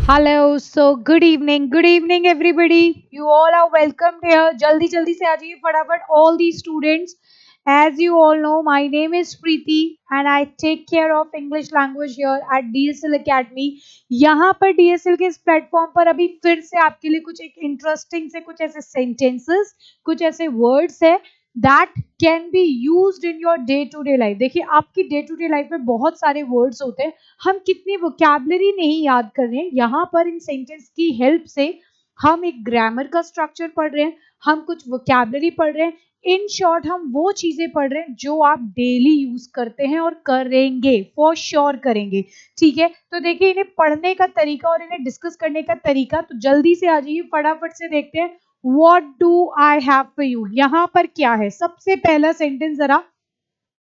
Hello good evening everybody you all are welcome here जल्दी जल्दी से आ जाइए फटाफट all the students as you all know my name is Preeti and I take care of English language here at DSL academy. यहाँ पर DSL के इस प्लेटफॉर्म पर अभी फिर से आपके लिए कुछ एक इंटरेस्टिंग से कुछ ऐसे सेंटेंसेस कुछ ऐसे वर्ड्स है that can be used in your day to day life. देखिए आपकी डे टू डे लाइफ में बहुत सारे वर्ड्स होते हैं, हम कितनी वोकैबुलरी नहीं याद कर रहे हैं। यहाँ पर इन सेंटेंस की हेल्प से हम एक ग्रामर का स्ट्रक्चर पढ़ रहे हैं, हम कुछ वोकैबुलरी पढ़ रहे हैं। इन शॉर्ट हम वो चीजें पढ़ रहे हैं जो आप डेली यूज करते हैं और करेंगे, फॉर श्योर करेंगे। ठीक है, तो देखिए इन्हें पढ़ने का तरीका और इन्हें डिस्कस करने का तरीका, तो जल्दी से आ जाइए फटाफट से देखते हैं। What do I have for you, यहाँ पर क्या है। सबसे पहला सेंटेंस जरा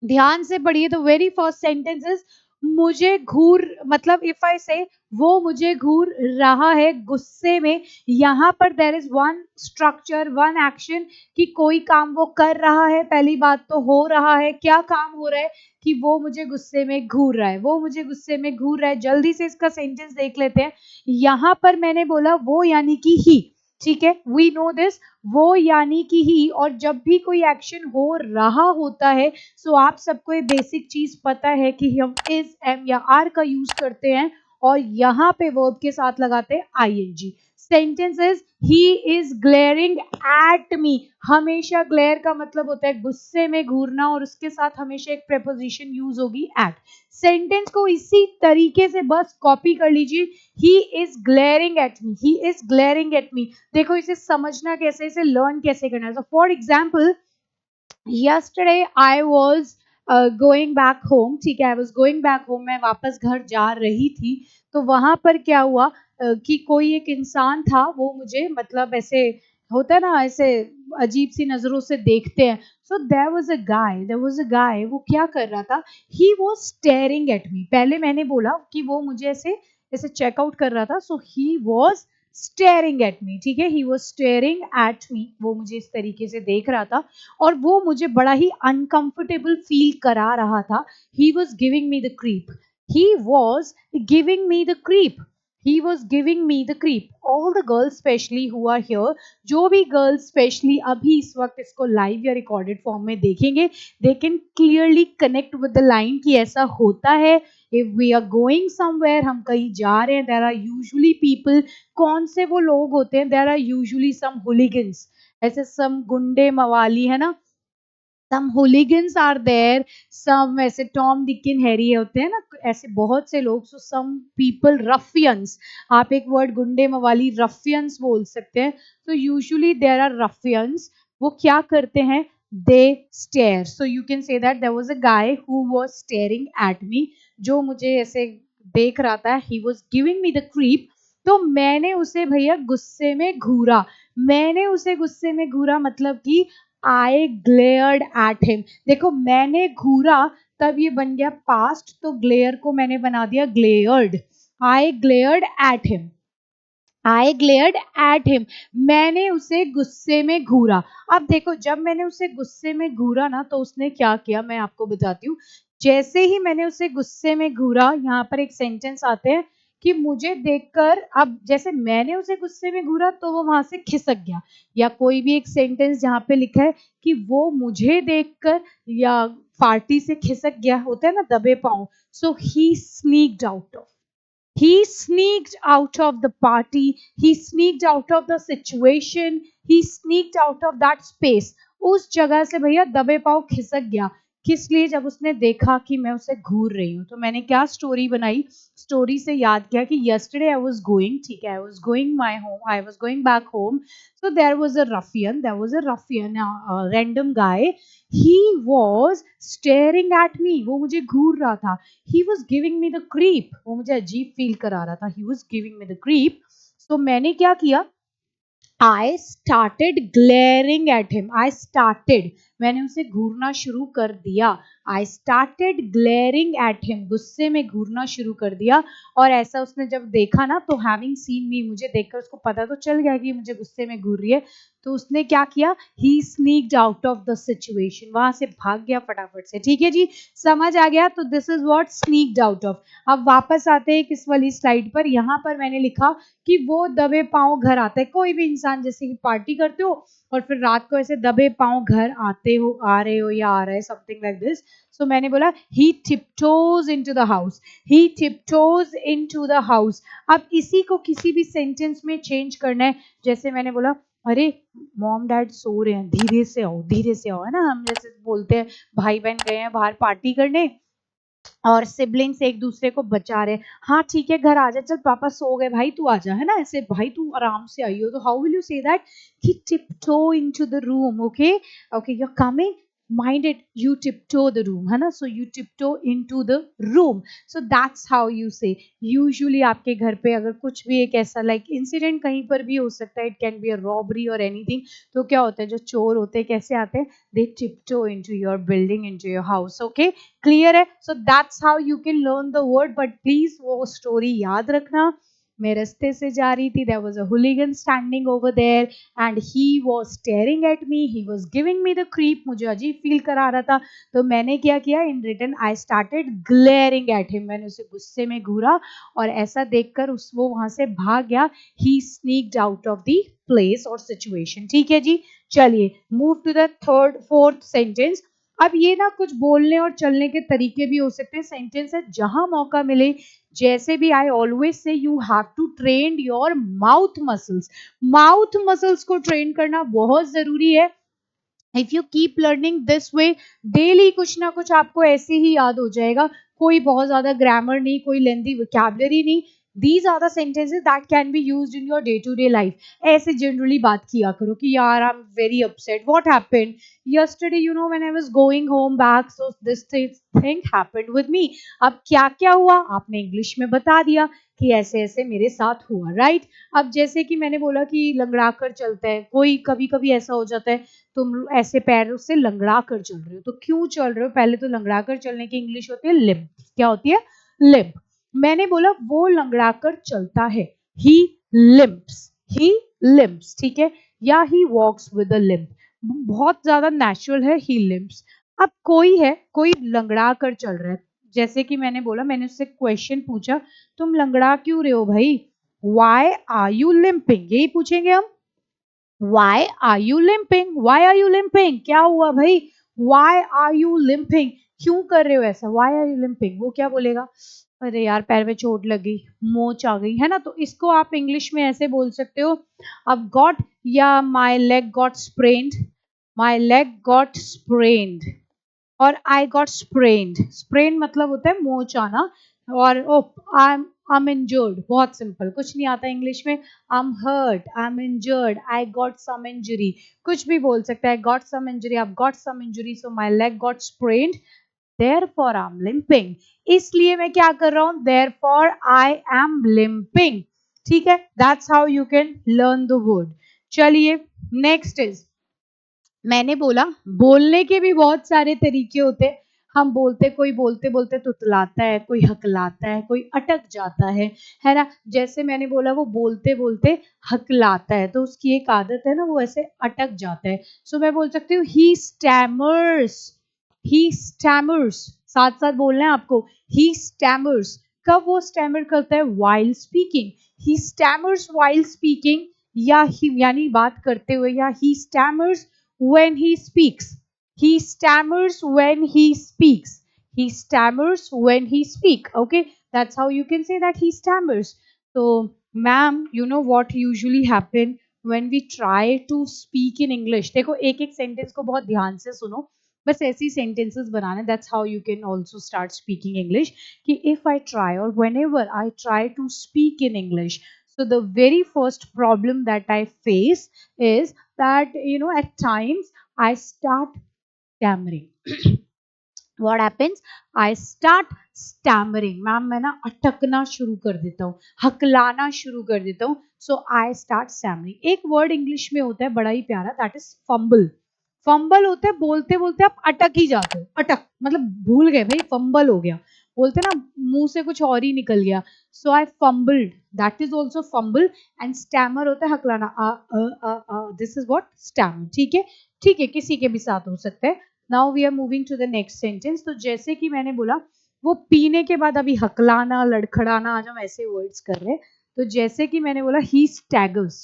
ध्यान से पढ़िए। The very first sentence is मुझे घूर, मतलब इफ आई से वो मुझे घूर रहा है गुस्से में। यहाँ पर there is one structure one action कि कोई काम वो कर रहा है। पहली बात तो हो रहा है, क्या काम हो रहा है कि वो मुझे गुस्से में घूर रहा है, वो मुझे गुस्से में घूर रहा है। जल्दी से इसका सेंटेंस देख लेते हैं। यहाँ पर मैंने बोला वो यानी कि ही, ठीक है, वी नो दिस, वो यानी कि ही। और जब भी कोई एक्शन हो रहा होता है सो आप सबको ये बेसिक चीज पता है कि हम इज एम या आर का यूज करते हैं और यहाँ पे वर्ब के साथ लगाते हैं ING. Sentence is he is glaring at me. हमेशा ग्लेयर का मतलब होता है गुस्से में घूरना और उसके साथ हमेशा एक प्रेपोजिशन यूज होगी एट। सेंटेंस को इसी तरीके से बस कॉपी कर लीजिए। ही is glaring at me, he is glaring at मी। देखो इसे समझना कैसे, इसे लर्न कैसे करना है। For example yesterday I was going back home, ठीक है, I was going back home, मैं वापस घर जा रही थी। तो वहां पर क्या हुआ कि कोई एक इंसान था, वो मुझे मतलब ऐसे होता है ना, ऐसे अजीब सी नजरों से देखते हैं। सो देयर वाज अ गाय, वो क्या कर रहा था, ही वाज स्टेयरिंग एट मी। पहले मैंने बोला कि वो मुझे ऐसे ऐसे चेकआउट कर रहा था, so he was staring at me, ठीक है, he was staring at me, वो मुझे इस तरीके से देख रहा था और वो मुझे बड़ा ही अनकंफर्टेबल फील करा रहा था। He was giving me the creep, he was giving me the creep, he was giving me the creep. All the girls specially who are here, जो भी गर्ल्स स्पेशली अभी इस वक्त इसको लाइव या रिकॉर्डेड फॉर्म में देखेंगे, they can clearly connect with the line कि ऐसा होता है। If we are going somewhere, हम कहीं जा रहे हैं, देर आर यूजुअली पीपल, कौन से वो लोग होते हैं, देर आर यूजुअली सम हुलिगन्स, ऐसे सम गुंडे मवाली है ना, सम हुलिगन्स आर देयर, सम ऐसे टॉम डिक एंड हैरी होते हैं ना, ऐसे बहुत से लोग। सो सम पीपल रफियंस, आप एक वर्ड गुंडे मवाली रफियंस बोल सकते हैं। तो यूजुअली देयर आर रफियंस, वो क्या करते हैं, they stare. So you can say that there was a guy who was staring at me, जो मुझे ऐसे देख रहा था, he was giving me the creep. तो मैंने उसे भैया गुस्से में घूरा, मैंने उसे गुस्से में घूरा मतलब कि आई ग्लेयर्ड एट हिम। देखो मैंने घूरा, तब ये बन गया पास्ट, तो ग्लेयर को मैंने बना दिया glared. I glared at him, I glared at him, मैंने उसे गुस्से में घूरा। अब देखो जब मैंने उसे गुस्से में घूरा ना, तो उसने क्या किया मैं आपको बताती हूँ। जैसे ही मैंने उसे गुस्से में घूरा, यहाँ पर एक सेंटेंस आते हैं कि मुझे देखकर, अब जैसे मैंने उसे गुस्से में घूरा तो वो वहां से खिसक गया, या कोई भी एक सेंटेंस जहाँ पे लिखा है कि वो मुझे देखकर या पार्टी से खिसक गया, होता है ना दबे पांव। So he sneaked out of, he sneaked out of the party, he sneaked out of the situation, he sneaked out of that space। उस जगह से भैया दबे पाव खिसक गया। किस लिए, जब उसने देखा कि मैं उसे घूर रही हूँ। तो मैंने क्या स्टोरी बनाई, स्टोरी से याद किया कि yesterday I was going, ठीक है, I was going my home, I was going back home, so there was a ruffian, a random guy, he was staring at me, वो मुझे घूर रहा था। he was giving me the creep, वो मुझे अजीब फील करा रहा था, he was giving me the creep। तो मैंने क्या किया, I started glaring at him, I started, मैंने उसे घूरना शुरू कर दिया। I started glaring at him, गुस्से में घूरना शुरू कर दिया। और ऐसा उसने जब देखा ना, तो हैविंग सीन मी, मुझे देखकर उसको पता तो चल गया कि मुझे गुस्से में घूर रही है, तो उसने क्या किया, he sneaked out of the situation, वहां से भाग गया फटाफट से। ठीक है जी, समझ आ गया? तो this is what sneaked out of. अब वापस आते हैं किस वाली स्लाइड पर, यहाँ पर मैंने लिखा कि वो दबे पांव घर आता है। कोई भी इंसान जैसे कि पार्टी करते हो और फिर रात को ऐसे दबे पांव घर आते हो, आ रहे हो या आ रहे, समथिंग लाइक दिस। सो मैंने बोला he tiptoes into the house, he tiptoes into the house. अब इसी को किसी भी सेंटेंस में चेंज करना है। जैसे मैंने बोला, अरे मॉम डैड सो रहे हैं, धीरे से आओ, है ना, हम जैसे बोलते हैं भाई बहन गए हैं बाहर पार्टी करने और सिबलिंग्स एक दूसरे को बचा रहे, हाँ ठीक है घर आ जा, चल पापा सो गए भाई तू आ जा, है ना, ऐसे भाई तू आराम से आई हो। तो how will you say that, कि tiptoe into the room, okay okay, you are coming, mind it, you tiptoe the room, है ना, so you tiptoe into the room, so that's how you say। usually आपके घर पे अगर कुछ भी एक ऐसा लाइक इंसिडेंट कहीं पर भी हो सकता है, it can be a robbery और एनीथिंग, तो क्या होता है, जो चोर होते हैं कैसे आते हैं, they tiptoe into your building, into your house, okay, clear है? So that's how you can learn the word, but please वो स्टोरी याद रखना। मैं रास्ते से जा रही थी, there was a hooligan standing over there and he was staring at me, he was giving me the creep, मुझे अजीब फील करा रहा था। तो मैंने क्या किया, in return I started glaring at him, मैंने उसे गुस्से में घूरा और ऐसा देखकर उस वो वहां से भाग गया। He sneaked out of the place और सिचुएशन। ठीक है जी, चलिए move to the third fourth sentence. अब ये ना कुछ बोलने और चलने के तरीके भी हो सकते हैं, सेंटेंस है जहां मौका मिले, जैसे भी I always say you have to train your mouth muscles, mouth muscles को ट्रेन करना बहुत जरूरी है। If you keep learning this way daily, कुछ ना कुछ आपको ऐसे ही याद हो जाएगा, कोई बहुत ज्यादा ग्रामर नहीं, कोई लेंदी वोकैबुलरी नहीं, these are the sentences that can be used in your day to day life। ऐसे जनरली बात किया करो कि यार I am very upset, what happened yesterday, you know, when I was going home back, so this thing happened with me। अब क्या क्या हुआ आपने इंग्लिश में बता दिया कि ऐसे ऐसे मेरे साथ हुआ, राइट। अब जैसे कि मैंने बोला कि लंगड़ा कर चलता है, कोई कभी कभी ऐसा हो जाता है, तुम ऐसे पैरों से लंगड़ा कर चल रहे हो, तो क्यों चल रहे हो, पहले तो लंगड़ा कर चलने की इंग्लिश होती है लिम्प। क्या होती है, लिम्प। मैंने बोला वो लंगड़ा कर चलता है, ही लिम्प्स, ही लिम्प्स, ठीक है, या ही वॉक्स विद अ लिम्प, बहुत ज्यादा नेचुरल है, ही लिम्प्स। अब कोई है, कोई लंगड़ा कर चल रहा है, जैसे कि मैंने बोला, मैंने उससे क्वेश्चन पूछा, तुम लंगड़ा क्यों रहे हो भाई, वाई आर यू लिम्पिंग, यही पूछेंगे हम, why are you limping, why are you limping, क्या हुआ भाई, why are you limping, क्यों कर रहे हो ऐसा, why are you limping, वो क्या बोलेगा, अरे यार पैर में चोट लगी, मोच आ गई, है ना। तो इसको आप इंग्लिश में ऐसे बोल सकते हो, अब गॉट, या my leg got sprained, my leg got sprained, और आई गॉट स्प्रेन्ड, स्प्रेन मतलब होता है मोच आना, और आई एम इंजर्ड, बहुत सिंपल, कुछ नहीं आता इंग्लिश में, I am hurt, I am injured, I got some injury, कुछ भी बोल सकता है, got some injury, I got some injury, so my leg got sprained, therefore I'm limping, इसलिए मैं क्या कर रहा हूं, therefore I am limping। ठीक है, that's how you can learn the word। चलिए नेक्स्ट इज, मैंने बोला बोलने के भी बहुत सारे तरीके होते हैं, हम बोलते, कोई बोलते बोलते तुतलाता है, कोई हकलाता है, कोई अटक जाता है ना। जैसे मैंने बोला वो बोलते बोलते हकलाता है, तो उसकी एक आदत है ना, वो ऐसे अटक जाता है। सो मैं बोल सकती हूँ ही स्टैमर्स, ही स्टैमर्स, साथ साथ बोलना है आपको, ही स्टैमर्स। कब वो स्टैमर करता है, वाइल स्पीकिंग, ही स्टैमर्स वाइल स्पीकिंग, या ही यानी बात करते हुए, या ही स्टैमर्स when he speaks, he stammers when he speaks, he stammers when he speak, okay, that's how you can say that he stammers। So ma'am, you know what usually happen when we try to speak in English, देखो एक एक sentence को बहुत ध्यान से सुनो, बस ऐसी sentences बनाने, that's how you can also start speaking English, कि if I try or whenever I try to speak in English, so the very first problem that I face is that, you know, at times I start stammering। what happens, I start stammering, ma'am मैं ना अटकना शुरू कर देता हूँ, हकलाना शुरू कर देता हूँ, so I start stammering। एक वर्ड इंग्लिश में होता है बड़ा ही प्यारा, that is fumble। फंबल होता है बोलते बोलते आप अटक ही जाते हो, अटक मतलब भूल गए भाई, फंबल हो गया, बोलते ना मुंह से कुछ और ही निकल गया। So I fumbled, that is also fumble. And stammer होता है हकलाना, दिस इज व्हाट स्टैमर। ठीक है, ठीक है, किसी के भी साथ हो सकता है। Now we are moving to the next sentence. तो जैसे कि मैंने बोला वो पीने के बाद अभी हकलाना लड़खड़ाना, आज हम ऐसे वर्ड्स कर रहे हैं। तो जैसे कि मैंने बोला ही स्टैगर्स,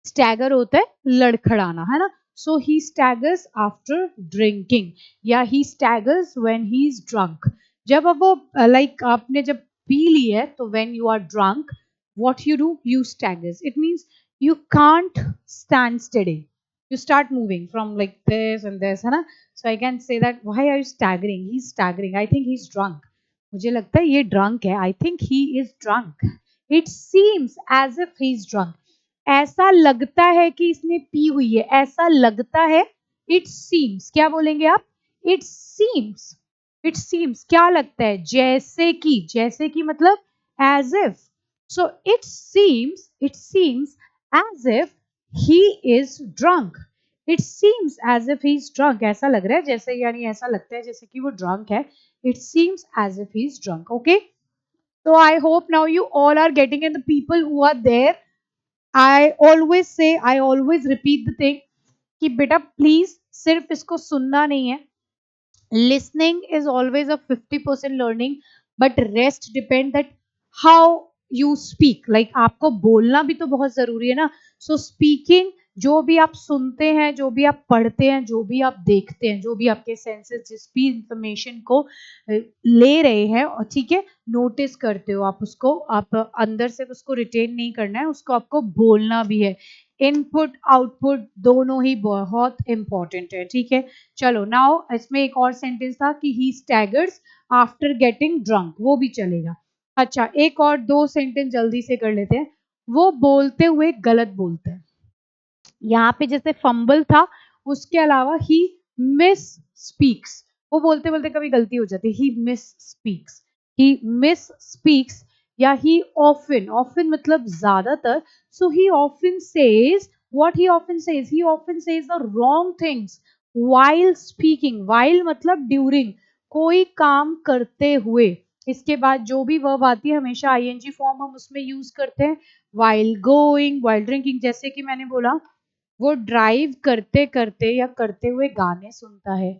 स्टैगर होता है लड़खड़ाना, है ना। सो ही स्टैगर्स आफ्टर ड्रिंकिंग, या ही स्टैगर्स व्हेन ही इज ड्रंक। जब अब वो लाइक आपने जब पी ली है, तो when you are drunk what you do, you staggers. It means you can't stand steady, you start moving from like this and this, है ना। so I can say that why are you staggering, he's staggering, I think he's drunk, मुझे लगता है ये drunk है, I think he is drunk, it seems as if he's drunk, ऐसा लगता है कि इसने पी हुई है, ऐसा लगता है। इट सीम्स, क्या बोलेंगे आप, इट सीम्स, इट सीम्स क्या लगता है, जैसे कि, जैसे कि मतलब as if. So it seems as if he is drunk, it seems as if he is drunk, ऐसा लग रहा है जैसे, यानी ऐसा लगता है जैसे कि वो ड्रंक है। It seems as if he is drunk. Okay, so I hope now you all are getting it, the people who are there, I always say, I always repeat the thing कि बेटा please सिर्फ इसको सुनना नहीं है, listening is always a 50% learning, but rest depend that how you speak, like आपको बोलना भी तो बहुत जरूरी है ना। so speaking, जो भी आप सुनते हैं, जो भी आप पढ़ते हैं, जो भी आप देखते हैं, जो भी आपके सेंसेस जिस भी इंफॉर्मेशन को ले रहे हैं, और ठीक है, नोटिस करते हो आप उसको, आप अंदर से उसको रिटेन नहीं करना है, उसको आपको बोलना भी है। इनपुट आउटपुट दोनों ही बहुत इंपॉर्टेंट है, ठीक है। चलो नाउ इसमें एक और सेंटेंस था कि ही स्टैगर्स आफ्टर गेटिंग ड्रंक, वो भी चलेगा। अच्छा, एक और दो सेंटेंस जल्दी से कर लेते हैं। वो बोलते हुए गलत बोलते हैं, यहाँ पे जैसे फंबल था, उसके अलावा ही मिस स्पीक्स, वो बोलते बोलते कभी गलती हो जाती है, he misspeaks, he misspeaks, या ही ऑफन, ऑफन मतलब ज्यादातर, so he often says, what he often says the wrong things while speaking, while मतलब ड्यूरिंग, कोई काम करते हुए, इसके बाद जो भी वर्ब आती है हमेशा आईएनजी फॉर्म हम उसमें यूज करते हैं। while गोइंग, while ड्रिंकिंग, जैसे कि मैंने बोला वो ड्राइव करते करते या करते हुए गाने सुनता है।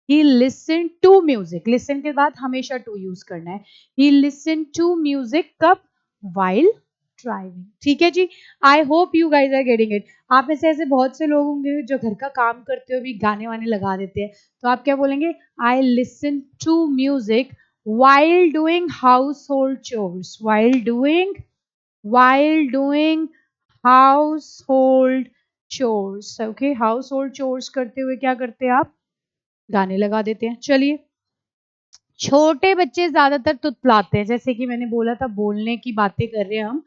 He listen to music, listen के बाद हमेशा टू यूज करना है। ही लिसन टू म्यूजिक कब, वाइल ड्राइविंग। ठीक है जी, I hope you guys are getting it. आप में से ऐसे बहुत से लोग होंगे जो घर का काम करते हुए भी गाने वाने लगा देते हैं, तो आप क्या बोलेंगे, I listen to music while doing household chores, while doing household chores। Okay, household chores करते हुए क्या करते हैं आप, गाने लगा देते हैं। चलिए, छोटे बच्चे ज्यादातर तुतलाते हैं, जैसे कि मैंने बोला था बोलने की बातें कर रहे हैं हम,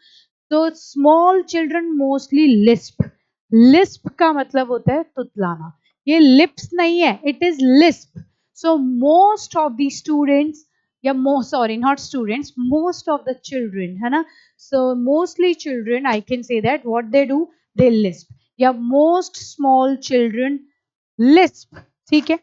तो small children mostly lisp, lisp का मतलब होता है तुतलाना, ये लिप्स नहीं है, it is lisp. So most of the students, या sorry not students, most of the children, है ना। So mostly children, I can say that what they do, they lisp, या मोस्ट स्मॉल चिल्ड्रन लिस्प। ठीक है,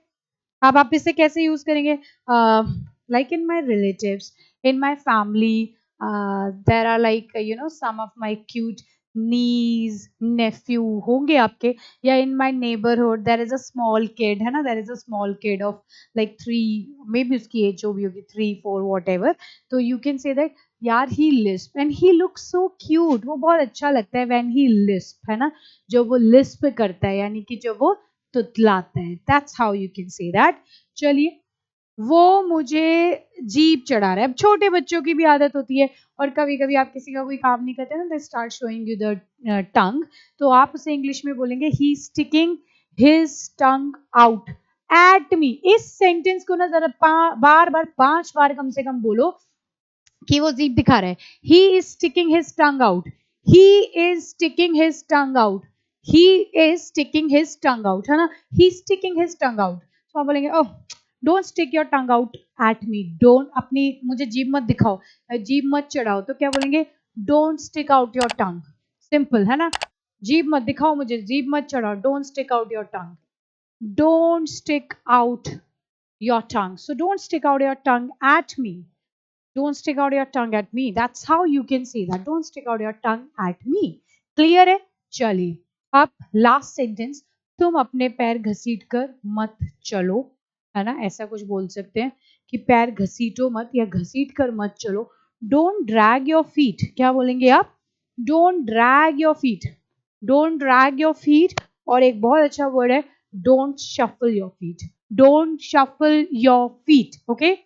अब आप इसे कैसे यूज करेंगे, like in my relatives, in my family, there are like you know some of my cute nieces nephew होंगे आपके, या in my neighbourhood there is a small kid, है ना, there is a small kid of like 3, maybe उसकी age जो भी होगी 3 4 whatever, तो यू कैन से दैट यार he lisp and he look so cute, वो बहुत अच्छा लगता है व्हेन ही लिस्प, है ना, जो वो लिस्प करता है, यानी कि जो वो तुतलाता है, that's how you can say that. चलिए, वो मुझे जीभ चढ़ा रहा है, अब छोटे बच्चों की भी आदत होती है, और कभी कभी आप किसी का कोई काम नहीं करते ना, they start showing you the tongue, तो आप उसे इंग्लिश में बोलेंगे he sticking his tongue out at me. इस सेंटेंस को ना जरा बार बार 5 बार कम से कम बोलो कि वो जीभ दिखा रहा है। He is sticking his tongue out, he is sticking his tongue out, he is sticking his tongue out, है ना, ही स्टिकिंग हिज टंग आउट। तो आप बोलेंगे oh don't stick your tongue out at me, don't, अपनी मुझे जीभ मत दिखाओ, जीभ मत चढ़ाओ, तो क्या बोलेंगे, don't stick out your tongue, simple है ना, जीभ मत दिखाओ मुझे, जीभ मत चढ़ाओ, don't stick out your tongue. Don't stick out your tongue. So don't stick out your tongue at me. Don't stick out your tongue at me. That's how you can say that. Don't stick out your tongue at me. Clear है? चलिए अब last sentence, तुम अपने पैर घसीट कर मत चलो, है ना, ऐसा कुछ बोल सकते हैं कि पैर घसीटो मत या घसीट कर मत चलो. डोंट ड्रैग योर फीट, क्या बोलेंगे आप? Don't drag your feet. Don't drag your feet. और एक बहुत अच्छा वर्ड है, don't shuffle your feet. Don't shuffle your feet. Okay,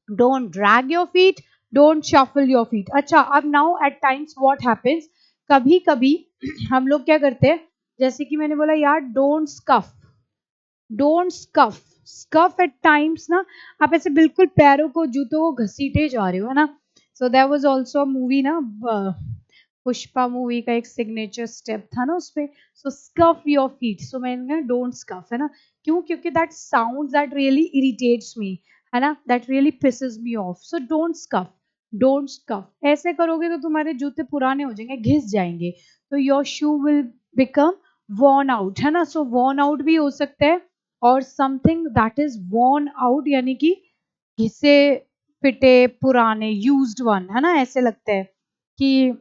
don't drag your feet, don't shuffle your feet. अच्छा, अब now at times what happens, कभी कभी हम लोग क्या करते हैं, जैसे कि मैंने बोला यार don't scuff, don't scuff. Scuff at times ना, आप ऐसे बिल्कुल पैरों को जूतों को घसीटे जा रहे हो, है ना. So there was also a movie ना, पुष्पा मूवी का एक सिग्नेचर स्टेप था ना उसपे, so scuff your feet. So मैंने डोंट स्कफ, है ना. क्यों? क्योंकि that sound that really irritates me, है ना, that really pisses me off. So don't scuff, don't scuff. ऐसे करोगे तो तुम्हारे जूते पुराने हो जाएंगे, घिस जाएंगे, तो your shoe will become worn out, है ना. सो worn out भी हो सकता है, और something that is worn out यानी कि घिसे पिटे पुराने, यूज्ड वन, है ना. ऐसे लगता है कि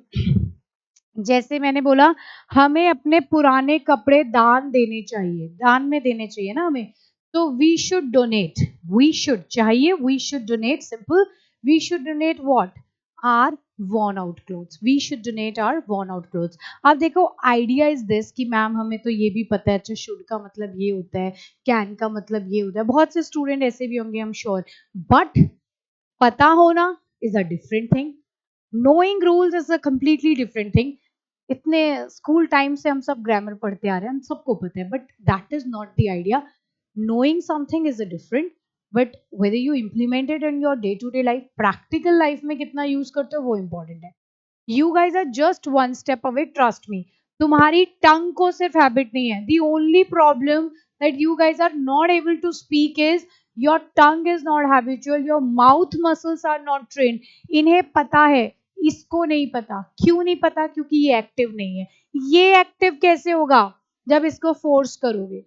जैसे मैंने बोला हमें अपने पुराने कपड़े दान देने चाहिए, दान में देने चाहिए ना हमें. तो we should donate, we should चाहिए, we should donate. Simple, we should donate what? Are worn out clothes. We should donate our worn out clothes. अब देखो आइडिया इज दिस कि मैम हमें तो ये भी पता है, अच्छा शुड का मतलब ये होता है, कैन का मतलब ये होता है, बहुत से स्टूडेंट ऐसे भी होंगे, आई एम श्योर. बट पता होना is a different thing, knowing rules is a completely different thing. इतने स्कूल टाइम से हम सब ग्रामर पढ़ते आ रहे हैं, हम सबको पता है, but that is not the idea. knowing something is a different, but whether you implement it in your day to day life, practical life में कितना यूज करते हो वो important है. You guys are just one step away, trust me. तुम्हारी टंग को सिर्फ habit नहीं है, the only problem that you guys are not able to speak is your tongue is not habitual, your mouth muscles are not trained. इन्हें पता है, इसको नहीं पता. क्यों नहीं पता? क्योंकि ये एक्टिव नहीं है. ये एक्टिव कैसे होगा? जब इसको फोर्स करोगे,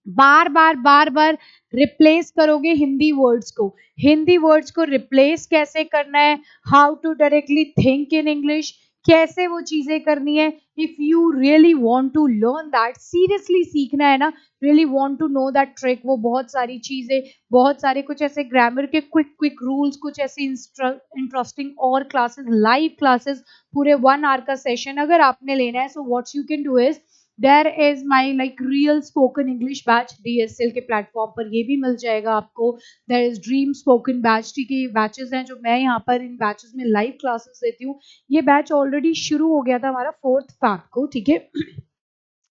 बार बार बार बार रिप्लेस करोगे हिंदी वर्ड्स को. हिंदी वर्ड्स को रिप्लेस कैसे करना है, how to directly think in English, कैसे वो चीजें करनी है. If you really want to learn that, seriously सीखना है ना, really want to know that trick, वो बहुत सारी चीजें, बहुत सारे कुछ ऐसे ग्रामर के क्विक क्विक रूल्स, कुछ ऐसे इंटरेस्टिंग और क्लासेस, लाइव क्लासेस, पूरे 1 आवर का सेशन अगर आपने लेना है, so what you can do is, there is my like real spoken English batch, DSL के प्लेटफॉर्म पर ये भी मिल जाएगा आपको. There is dream spoken batch. ठीक है, ये बैचेस हैं जो मैं यहाँ पर इन बैचेस में लाइव क्लासेस देती हूँ. ये बैच ऑलरेडी शुरू हो गया था हमारा 4 फरवरी को. ठीक है,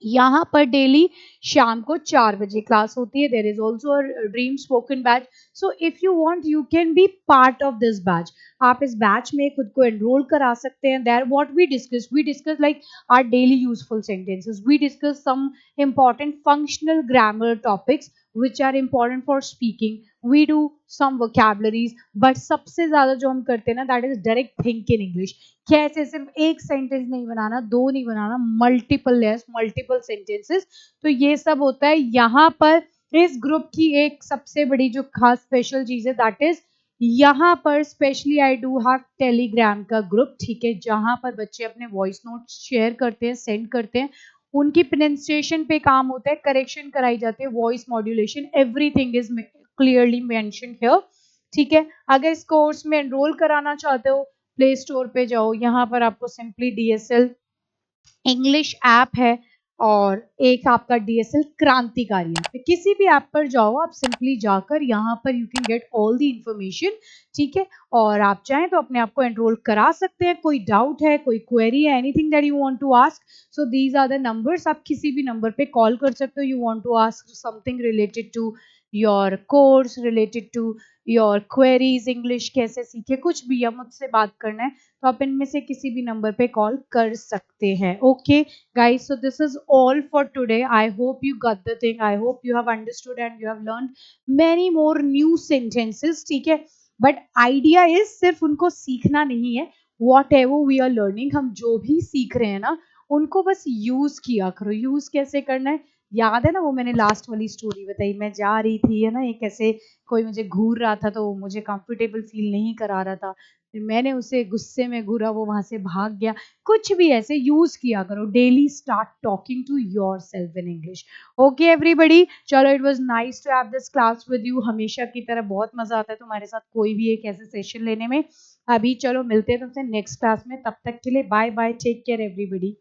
यहाँ पर डेली शाम को 4 बजे क्लास होती है. There is also dream spoken batch. So if you want you can be part of this batch. आप इस बैच में खुद को एनरोल करा सकते हैं. There what we discuss like are daily useful sentences, we discuss some important functional grammar topics which are important for speaking. We do some vocabularies, but सबसे ज्यादा जो हम करते हैं ना, that is direct think in English. कैसे सिर्फ एक सेंटेंस नहीं बनाना, दो नहीं बनाना, मल्टीपल लेयर्स, मल्टीपल सेंटेंसेस. तो ये सब होता है यहाँ पर. इस ग्रुप की एक सबसे बड़ी जो खास स्पेशल चीज है, दैट इज यहाँ पर specially I do have Telegram का ग्रुप. ठीक है, जहां पर बच्चे अपने वॉइस नोट शेयर करते हैं, सेंड करते हैं, उनकी प्रोनाउंसिएशन पे काम होता है, करेक्शन कराई जाती है, voice modulation, everything is clearly mentioned here. ठीक है, अगर इस कोर्स में एनरोल कराना चाहते हो, प्ले स्टोर पे जाओ, यहाँ पर आपको सिंपली डीएसएल इंग्लिश ऐप है, और एक आपका डीएसएल क्रांतिकारी ऐप है. किसी भी ऐप पर जाओ, आप सिंपली जाकर यहाँ पर you can get all the information. ठीक है, और आप चाहें तो अपने आप को एनरोल करा सकते हैं. कोई डाउट है, कोई क्वेरी है, anything that you want to ask, so these are the numbers. आप किसी भी नंबर पे कॉल कर सकते हो. You want to ask something related to your course, related to your queries, English कैसे सीखे, कुछ भी, या मुझसे बात करना है, तो आप इनमें से किसी भी नंबर पे कॉल कर सकते हैं. Okay guys, so this is all for today. I hope you got the thing, I hope you have understood and you have learned many more new sentences. ठीक है, बट आइडिया इज सिर्फ उनको सीखना नहीं है. Whatever we are learning, हम जो भी सीख रहे हैं ना, उनको बस यूज किया करो. यूज कैसे करना है? याद है ना वो मैंने लास्ट वाली स्टोरी बताई, मैं जा रही थी है ना, एक ऐसे कोई मुझे घूर रहा था तो मुझे कंफर्टेबल फील नहीं करा रहा था, फिर मैंने उसे गुस्से में घूरा, वो वहां से भाग गया। कुछ भी ऐसे यूज किया करो daily, start talking to yourself in English. Okay everybody, चलो it was nice to have this class with you. हमेशा की तरह बहुत मजा आता है तुम्हारे साथ कोई भी एक ऐसे सेशन लेने में। अभी चलो मिलते हैं तुमसे नेक्स्ट क्लास में, तब तक के लिए bye bye, take care everybody.